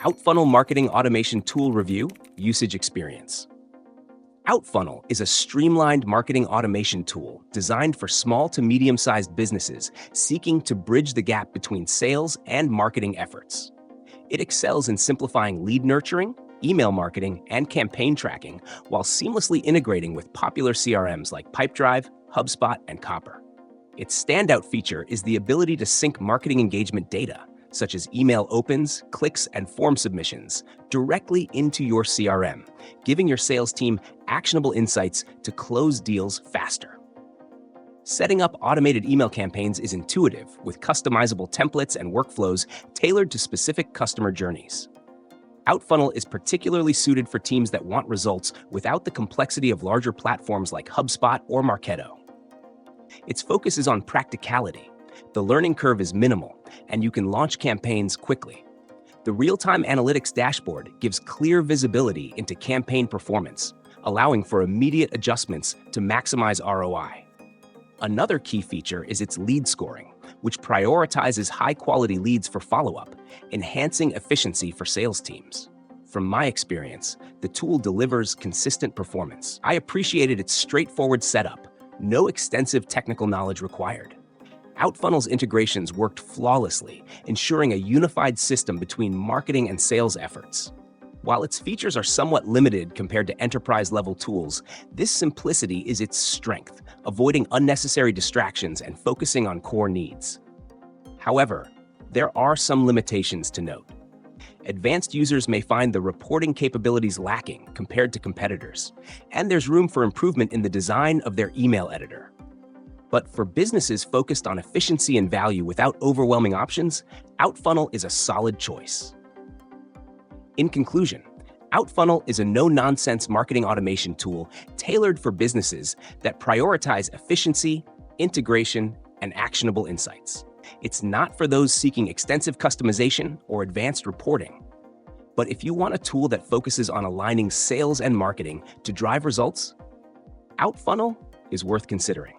Outfunnel Marketing Automation Tool Review, Usage Experience. Outfunnel is a streamlined marketing automation tool designed for small to medium-sized businesses seeking to bridge the gap between sales and marketing efforts. It excels in simplifying lead nurturing, email marketing, and campaign tracking while seamlessly integrating with popular CRMs like Pipedrive, HubSpot, and Copper. Its standout feature is the ability to sync marketing engagement data, such as email opens, clicks, and form submissions, directly into your CRM, giving your sales team actionable insights to close deals faster. Setting up automated email campaigns is intuitive, with customizable templates and workflows tailored to specific customer journeys. Outfunnel is particularly suited for teams that want results without the complexity of larger platforms like HubSpot or Marketo. Its focus is on practicality. The learning curve is minimal, and you can launch campaigns quickly. The real-time analytics dashboard gives clear visibility into campaign performance, allowing for immediate adjustments to maximize ROI. Another key feature is its lead scoring, which prioritizes high-quality leads for follow-up, enhancing efficiency for sales teams. From my experience, the tool delivers consistent performance. I appreciated its straightforward setup, no extensive technical knowledge required. Outfunnel's integrations worked flawlessly, ensuring a unified system between marketing and sales efforts. While its features are somewhat limited compared to enterprise-level tools, this simplicity is its strength, avoiding unnecessary distractions and focusing on core needs. However, there are some limitations to note. Advanced users may find the reporting capabilities lacking compared to competitors, and there's room for improvement in the design of their email editor. But for businesses focused on efficiency and value without overwhelming options, Outfunnel is a solid choice. In conclusion, Outfunnel is a no-nonsense marketing automation tool tailored for businesses that prioritize efficiency, integration, and actionable insights. It's not for those seeking extensive customization or advanced reporting. But if you want a tool that focuses on aligning sales and marketing to drive results, Outfunnel is worth considering.